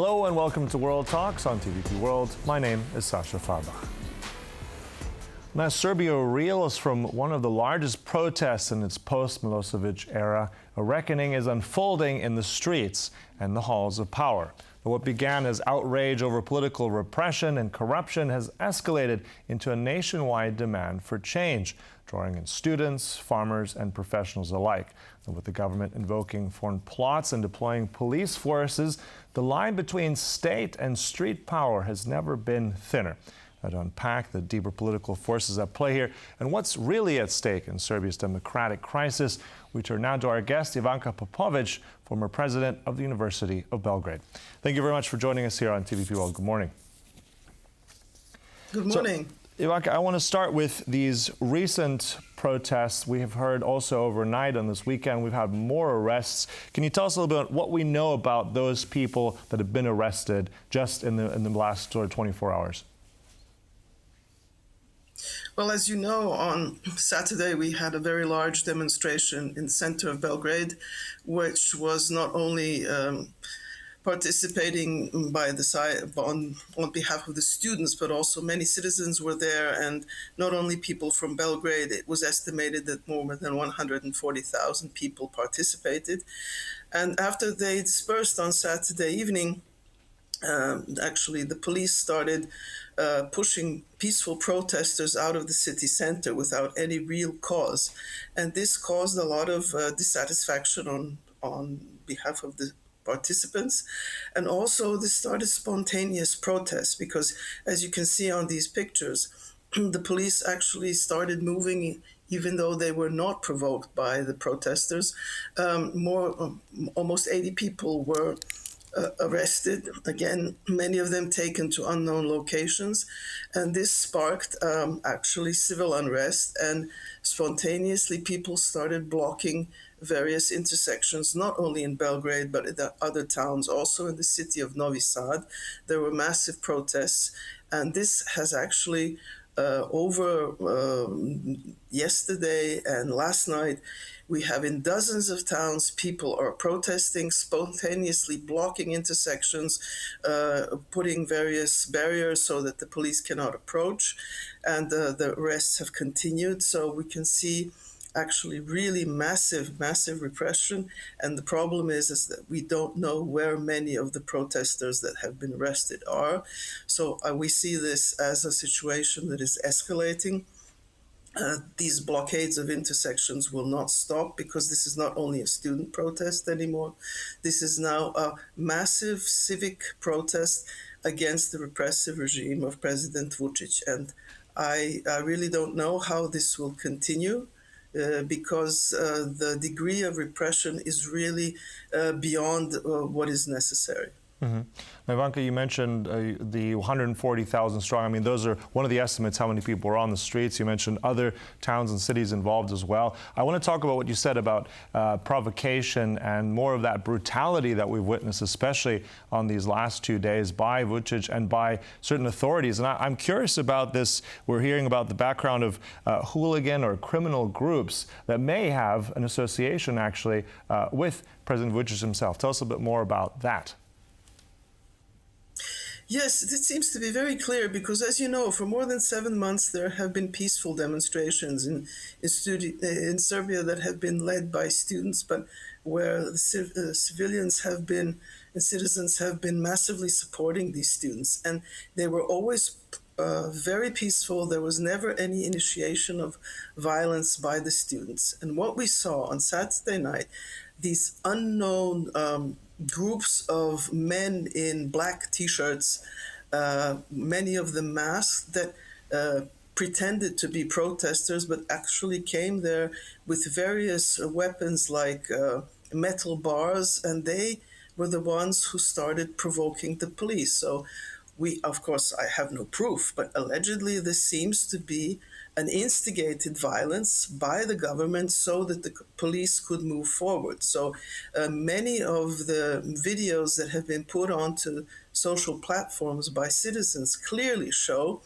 Hello and welcome to World Talks on TVP World. My name is Sasha Farbach. Now, Serbia reels from one of the largest protests in its post-Milosevic era. A reckoning is unfolding in the streets and the halls of power. What began as outrage over political repression and corruption has escalated into a nationwide demand for change, drawing in students, farmers, and professionals alike. And with the government invoking foreign plots and deploying police forces, the line between state and street power has never been thinner. Now, to unpack the deeper political forces at play here and what's really at stake in Serbia's democratic crisis, we turn now to our guest, Ivanka Popović, former president of the University of Belgrade. Thank you very much for joining us here on TVP World. Good morning. Good morning. So, Ivanka, I want to start with these recent protests. We have heard also overnight on this weekend, we've had more arrests. Can you tell us a little bit what we know about those people that have been arrested just in the last sort of 24 hours? Well, as you know, on Saturday we had a very large demonstration in the center of Belgrade, which was not only participating by the side on behalf of the students, but also many citizens were there, and not only people from Belgrade. It was estimated that more than 140,000 people participated. And after they dispersed on Saturday evening, actually the police started pushing peaceful protesters out of the city center without any real cause. And this caused a lot of dissatisfaction on behalf of the participants. And also this started spontaneous protests because, as you can see on these pictures, the police actually started moving even though they were not provoked by the protesters. Almost 80 people were arrested, again, many of them taken to unknown locations. And this sparked actually civil unrest, and spontaneously people started blocking various intersections, not only in Belgrade, but in the other towns. Also in the city of Novi Sad, there were massive protests. And this has actually, over yesterday and last night, we have in dozens of towns, people are protesting, spontaneously blocking intersections, putting various barriers so that the police cannot approach, and the arrests have continued. So we can see actually really massive repression. And the problem is that we don't know where many of the protesters that have been arrested are. So we see this as a situation that is escalating. These blockades of intersections will not stop because this is not only a student protest anymore. This is now a massive civic protest against the repressive regime of President Vucic. And I really don't know how this will continue because the degree of repression is really beyond what is necessary. Mm-hmm. Now, Ivanka, you mentioned the 140,000 strong. I mean, those are one of the estimates how many people are on the streets. You mentioned other towns and cities involved as well. I want to talk about what you said about provocation and more of that brutality that we've witnessed, especially on these last 2 days by Vucic and by certain authorities. And I'm curious about this. We're hearing about the background of hooligan or criminal groups that may have an association actually with President Vucic himself. Tell us a bit more about that. Yes, it seems to be very clear because, as you know, for more than 7 months there have been peaceful demonstrations in Serbia that have been led by students, but where the civilians have been and citizens have been massively supporting these students. And they were always very peaceful. There was never any initiation of violence by the students. And what we saw on Saturday night, these unknown groups of men in black T-shirts, many of them masked, that pretended to be protesters, but actually came there with various weapons like metal bars, and they were the ones who started provoking the police. So of course, I have no proof, but allegedly this seems to be an instigated violence by the government so that the police could move forward. So many of the videos that have been put onto social platforms by citizens clearly show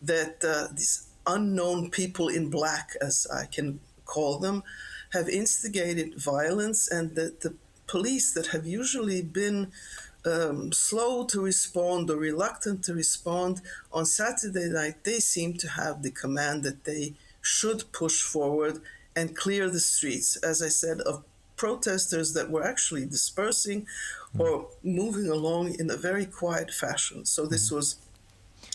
that these unknown people in black, as I can call them, have instigated violence, and that the police that have usually been slow to respond or reluctant to respond. On Saturday night, they seemed to have the command that they should push forward and clear the streets, as I said, of protesters that were actually dispersing or moving along in a very quiet fashion. So this was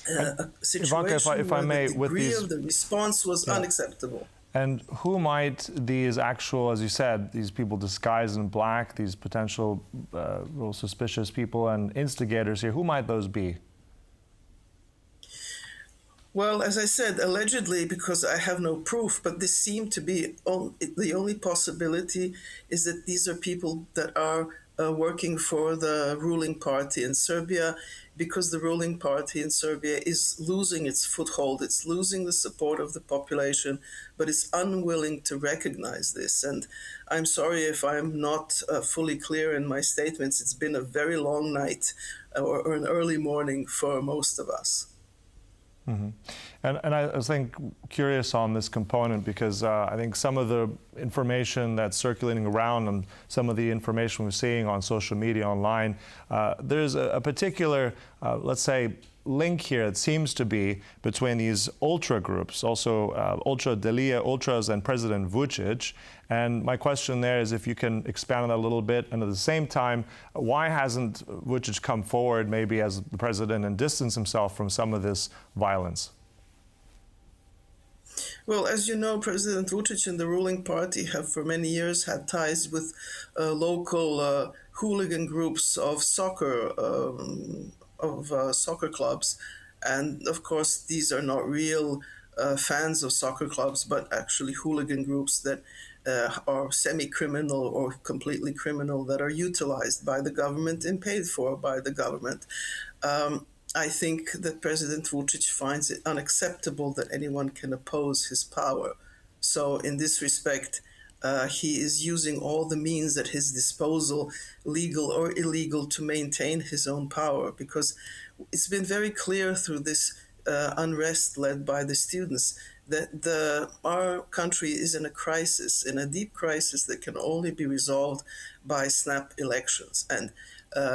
a Ivanka, situation if I where may, the with degree these, of the response was unacceptable. and who might these actual, as you said, these people disguised in black, these potential real suspicious people and instigators here, who might those be? Well, as I said, allegedly, because I have no proof, but this seemed to be the only possibility is that these are people that are working for the ruling party in Serbia, because the ruling party in Serbia is losing its foothold, it's losing the support of the population, but it's unwilling to recognize this. And I'm sorry if I'm not fully clear in my statements. It's been a very long night or an early morning for most of us. Mm-hmm. And I was curious on this component because I think some of the information that's circulating around and some of the information we're seeing on social media online, there's a particular, let's say, link here, it seems to be, between these ultra groups, also Ultra Delia Ultras and President Vucic. And my question there is if you can expand on that a little bit, and at the same time, why hasn't Vucic come forward maybe as the president and distance himself from some of this violence? Well, as you know, President Vucic and the ruling party have for many years had ties with local hooligan groups of soccer clubs. And of course, these are not real fans of soccer clubs, but actually hooligan groups that are semi-criminal or completely criminal, that are utilized by the government and paid for by the government. I think that President Vucic finds it unacceptable that anyone can oppose his power. So in this respect, he is using all the means at his disposal, legal or illegal, to maintain his own power, because it's been very clear through this unrest led by the students that our country is in a crisis, in a deep crisis that can only be resolved by snap elections. And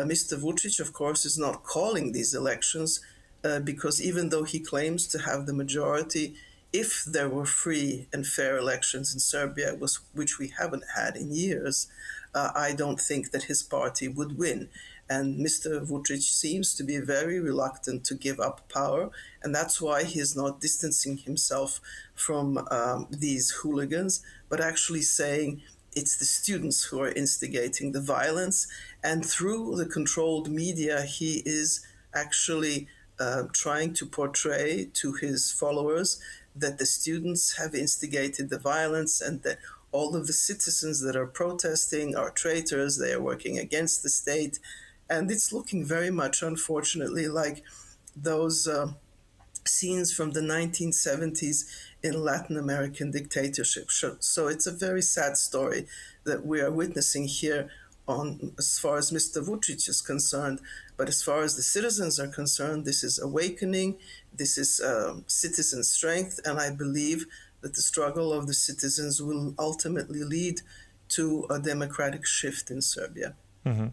Mr. Vucic, of course, is not calling these elections because even though he claims to have the majority, if there were free and fair elections in Serbia, which we haven't had in years, I don't think that his party would win. And Mr. Vucic seems to be very reluctant to give up power, and that's why he is not distancing himself from these hooligans, but actually saying it's the students who are instigating the violence. And through the controlled media, he is actually trying to portray to his followers that the students have instigated the violence and that all of the citizens that are protesting are traitors, they are working against the state. And it's looking very much, unfortunately, like those scenes from the 1970s in Latin American dictatorship. So it's a very sad story that we are witnessing here on, as far as Mr. Vucic is concerned. But as far as the citizens are concerned, this is awakening, this is citizen strength, and I believe that the struggle of the citizens will ultimately lead to a democratic shift in Serbia. Mm-hmm.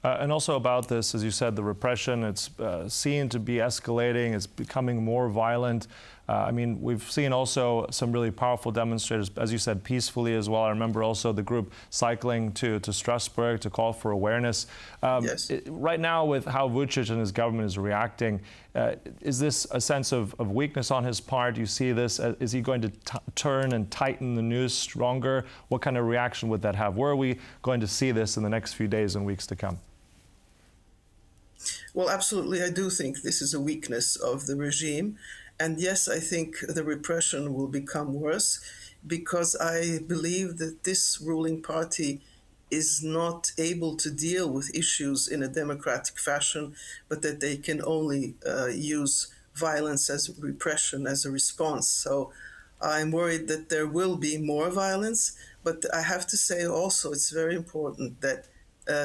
And also about this, as you said, the repression, it's seen to be escalating, it's becoming more violent. I mean, we've seen also some really powerful demonstrators, as you said, peacefully as well. I remember also the group cycling to Strasbourg to call for awareness. Yes. Right now, with how Vucic and his government is reacting, is this a sense of weakness on his part? Do you see this? Is he going to turn and tighten the news stronger? What kind of reaction would that have? Where are we going to see this in the next few days and weeks to come? Well, absolutely, I do think this is a weakness of the regime. And yes, I think the repression will become worse because I believe that this ruling party is not able to deal with issues in a democratic fashion, but that they can only use violence as repression, as a response. So I'm worried that there will be more violence, but I have to say also it's very important that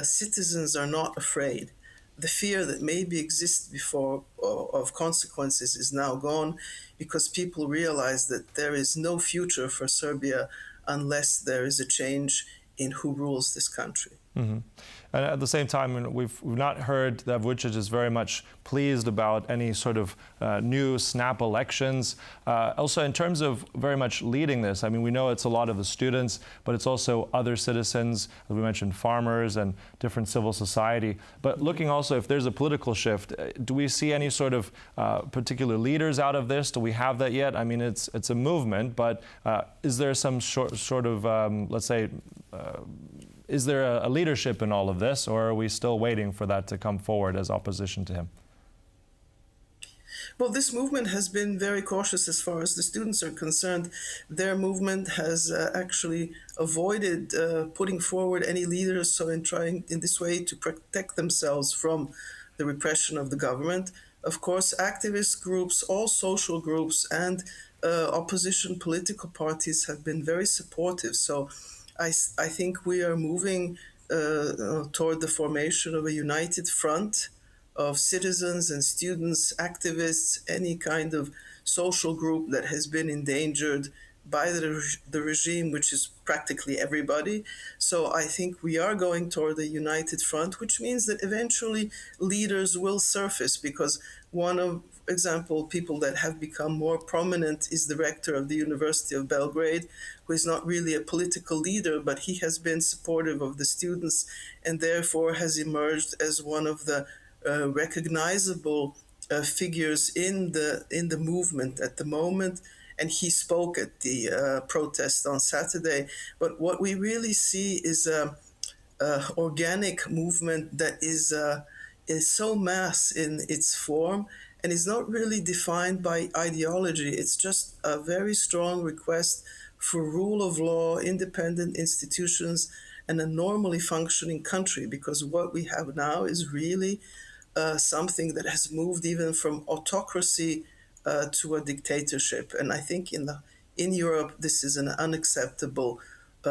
citizens are not afraid. The fear that maybe exists before of consequences is now gone because people realize that there is no future for Serbia unless there is a change in who rules this country. Mm-hmm. And at the same time, we've not heard that Vucic is very much pleased about any sort of new snap elections. Also, in terms of very much leading this, I mean, we know it's a lot of the students, but it's also other citizens, as we mentioned, farmers and different civil society. But looking also, if there's a political shift, do we see any sort of particular leaders out of this? Do we have that yet? I mean, it's a movement, but is there some sort of, let's say, is there a leadership in all of this, or are we still waiting for that to come forward as opposition to him? Well, this movement has been very cautious as far as the students are concerned. Their movement has actually avoided putting forward any leaders, so in trying in this way to protect themselves from the repression of the government. Of course, activist groups, all social groups, and opposition political parties have been very supportive. So I think we are moving toward the formation of a united front of citizens and students, activists, any kind of social group that has been endangered by the regime, which is practically everybody. So I think we are going toward a united front, which means that eventually leaders will surface, because one of example, people that have become more prominent is the rector of the University of Belgrade, who is not really a political leader, but he has been supportive of the students and therefore has emerged as one of the recognizable figures in the movement at the moment. And he spoke at the protest on Saturday. But what we really see is a organic movement that is so mass in its form and is not really defined by ideology. It's just a very strong request for rule of law, independent institutions, and a normally functioning country, because what we have now is really something that has moved even from autocracy to a dictatorship. And I think in Europe, this is an unacceptable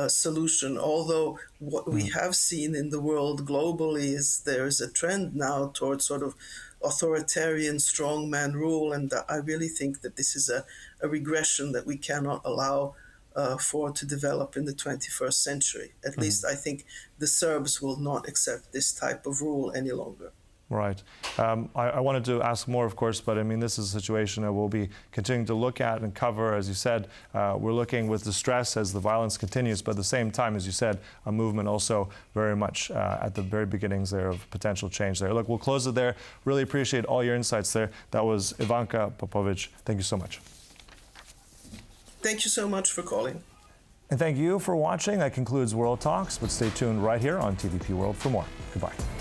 solution, although what we have seen in the world globally is there is a trend now towards sort of authoritarian strongman rule, and I really think that this is a regression that we cannot allow for to develop in the 21st century. At least I think the Serbs will not accept this type of rule any longer. Right. I wanted to ask more, of course, but I mean, this is a situation that we'll be continuing to look at and cover. As you said, we're looking with distress as the violence continues, but at the same time, as you said, a movement also very much at the very beginnings there of potential change there. Look, we'll close it there. Really appreciate all your insights there. That was Ivanka Popović. Thank you so much. Thank you so much for calling. And thank you for watching. That concludes World Talks, but stay tuned right here on TVP World for more. Goodbye.